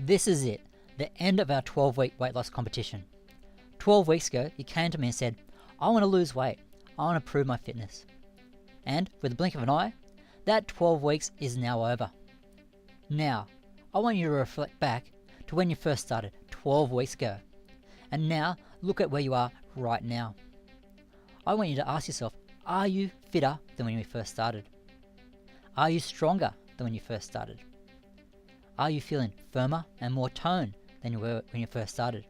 This is it, the end of our 12-week weight loss competition. 12 weeks ago, you came to me and said, I want to lose weight. I want to prove my fitness. And with the blink of an eye, that 12 weeks is now over. Now, I want you to reflect back to when you first started 12 weeks ago. And now, look at where you are right now. I want you to ask yourself, are you fitter than when you first started? Are you stronger than when you first started? Are you feeling firmer and more toned than you were when you first started?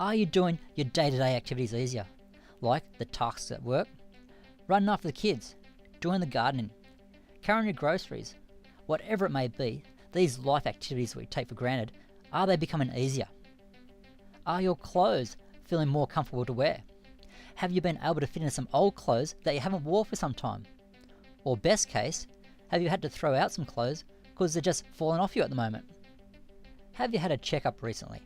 Are you doing your day-to-day activities easier, like the tasks at work, running after the kids, doing the gardening, carrying your groceries, whatever it may be, these life activities that we take for granted, are they becoming easier? Are your clothes feeling more comfortable to wear? Have you been able to fit in some old clothes that you haven't worn for some time? Or best case, have you had to throw out some clothes because they're just falling off you at the moment? Have you had a checkup recently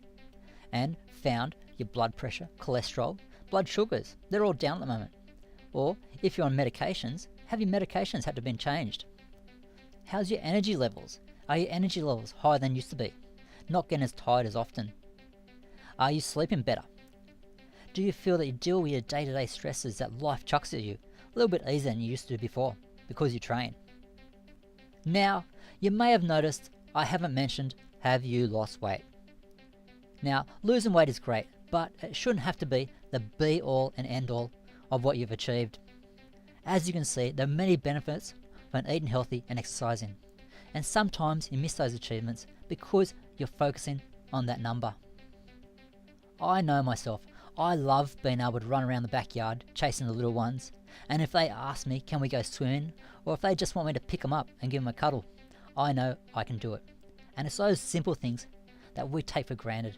and found your blood pressure, cholesterol, blood sugars, they're all down at the moment? Or if you're on medications, have your medications had to be changed? How's your energy levels? Are your energy levels higher than used to be? Not getting as tired as often? Are you sleeping better? Do you feel that you deal with your day-to-day stresses that life chucks at you a little bit easier than you used to before because you train? Now, you may have noticed I haven't mentioned, have you lost weight? Now, losing weight is great, but it shouldn't have to be the be-all and end-all of what you've achieved. As you can see, there are many benefits from eating healthy and exercising, and sometimes you miss those achievements because you're focusing on that number. I know myself, I love being able to run around the backyard chasing the little ones, and if they ask me can we go swimming, or if they just want me to pick them up and give them a cuddle, I know I can do it. And it's those simple things that we take for granted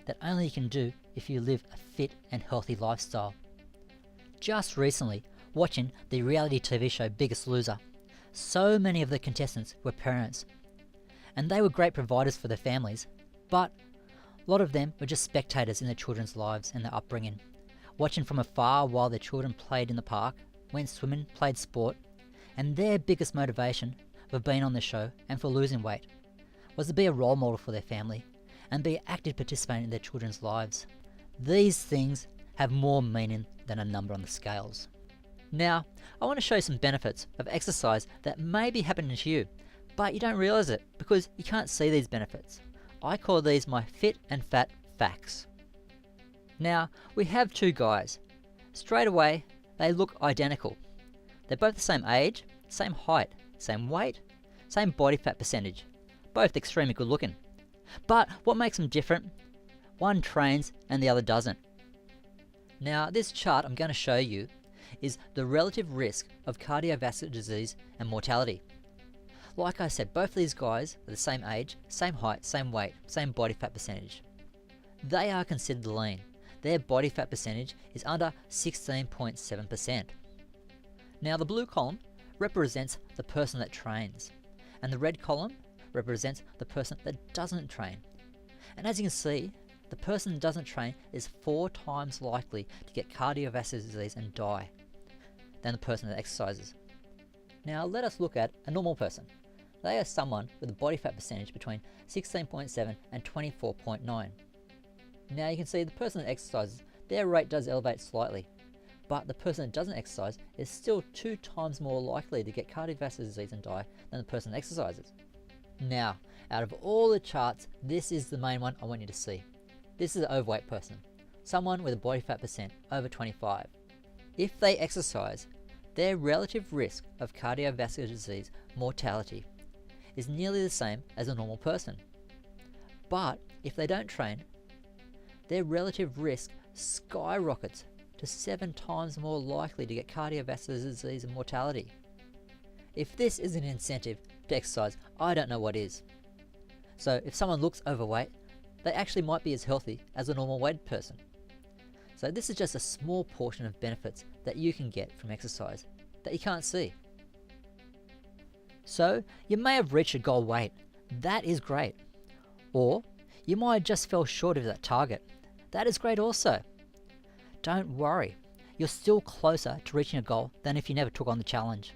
that only you can do if you live a fit and healthy lifestyle. Just recently, watching the reality TV show Biggest Loser, so many of the contestants were parents, and they were great providers for their families, but a lot of them were just spectators in their children's lives and their upbringing, watching from afar while their children played in the park, went swimming, played sport, and their biggest motivation for being on the show and for losing weight was to be a role model for their family and be an active participant in their children's lives. These things have more meaning than a number on the scales. Now, I want to show you some benefits of exercise that may be happening to you, but you don't realize it because you can't see these benefits. I call these my fit and fat facts. Now, we have two guys. Straight away, they look identical. They're both the same age, same height, same weight, same body fat percentage. Both extremely good looking. But what makes them different? One trains and the other doesn't. Now, this chart I'm going to show you is the relative risk of cardiovascular disease and mortality. Like I said, both of these guys are the same age, same height, same weight, same body fat percentage. They are considered lean. Their body fat percentage is under 16.7%. Now the blue column represents the person that trains, and the red column represents the person that doesn't train. And as you can see, the person that doesn't train is 4 times likely to get cardiovascular disease and die than the person that exercises. Now let us look at a normal person. They are someone with a body fat percentage between 16.7 and 24.9. Now you can see the person that exercises, their rate does elevate slightly, but the person that doesn't exercise is still 2 times more likely to get cardiovascular disease and die than the person that exercises. Now, out of all the charts, this is the main one I want you to see. This is an overweight person, someone with a body fat percent over 25. If they exercise, their relative risk of cardiovascular disease mortality is nearly the same as a normal person. But if they don't train, their relative risk skyrockets to 7 times more likely to get cardiovascular disease and mortality. If this is an incentive to exercise, I don't know what is. So if someone looks overweight, they actually might be as healthy as a normal weight person. So this is just a small portion of benefits that you can get from exercise that you can't see. So you may have reached your goal weight. That is great. Or you might have just fell short of that target. That is great also. Don't worry, you're still closer to reaching a goal than if you never took on the challenge.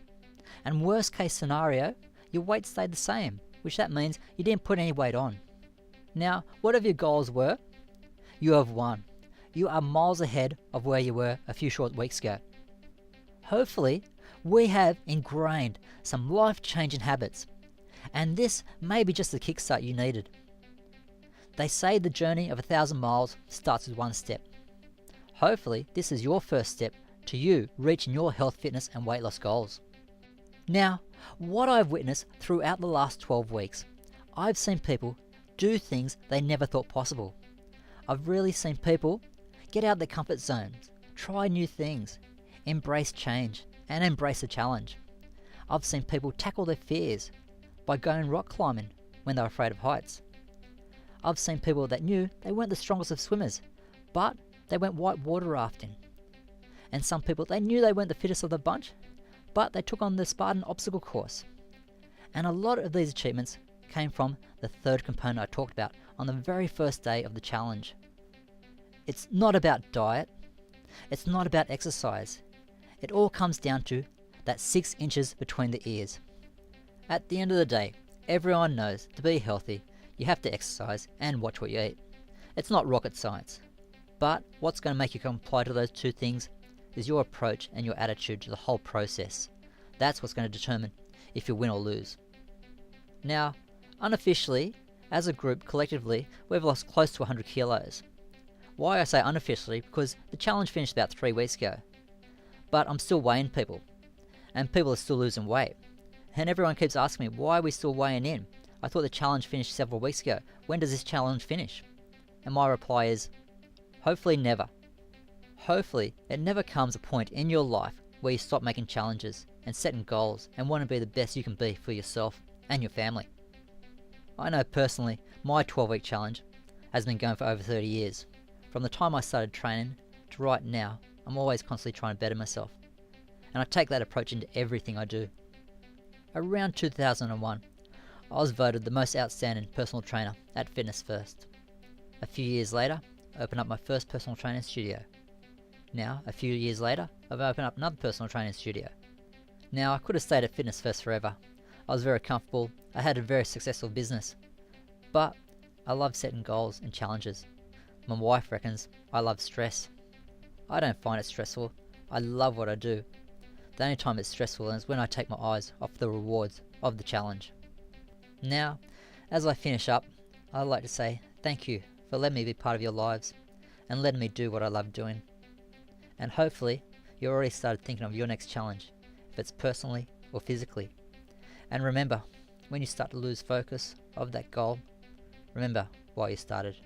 And worst case scenario, your weight stayed the same, which that means you didn't put any weight on. Now, whatever your goals were, you have won. You are miles ahead of where you were a few short weeks ago. Hopefully, we have ingrained some life-changing habits, and this may be just the kickstart you needed. They say the journey of 1,000 miles starts with one step. Hopefully, this is your first step to you reaching your health, fitness, and weight loss goals. Now, what I've witnessed throughout the last 12 weeks, I've seen people do things they never thought possible. I've really seen people get out of their comfort zones, try new things, embrace change, and embrace a challenge. I've seen people tackle their fears by going rock climbing when they're afraid of heights. I've seen people that knew they weren't the strongest of swimmers, but they went white water rafting. And some people, they knew they weren't the fittest of the bunch, but they took on the Spartan obstacle course. And a lot of these achievements came from the third component I talked about on the very first day of the challenge. It's not about diet. It's not about exercise. It all comes down to that 6 inches between the ears. At the end of the day, everyone knows to be healthy, you have to exercise and watch what you eat. It's not rocket science. But what's going to make you comply to those two things is your approach and your attitude to the whole process. That's what's going to determine if you win or lose. Now, unofficially, as a group, collectively, we've lost close to 100 kilos. Why I say unofficially, because the challenge finished about 3 weeks ago. But I'm still weighing people, and people are still losing weight. And everyone keeps asking me, why are we still weighing in? I thought the challenge finished several weeks ago. When does this challenge finish? And my reply is, hopefully never. Hopefully, it never comes a point in your life where you stop making challenges and setting goals and want to be the best you can be for yourself and your family. I know personally, my 12-week challenge has been going for over 30 years. From the time I started training to right now, I'm always constantly trying to better myself. And I take that approach into everything I do. Around 2001, I was voted the most outstanding personal trainer at Fitness First. A few years later, I opened up my first personal training studio. Now, a few years later, I've opened up another personal training studio. Now, I could have stayed at Fitness First forever. I was very comfortable, I had a very successful business. But I love setting goals and challenges. My wife reckons I love stress. I don't find it stressful, I love what I do. The only time it's stressful is when I take my eyes off the rewards of the challenge. Now, as I finish up, I'd like to say thank you for letting me be part of your lives and letting me do what I love doing. And hopefully, you already started thinking of your next challenge, if it's personally or physically. And remember, when you start to lose focus of that goal, remember why you started.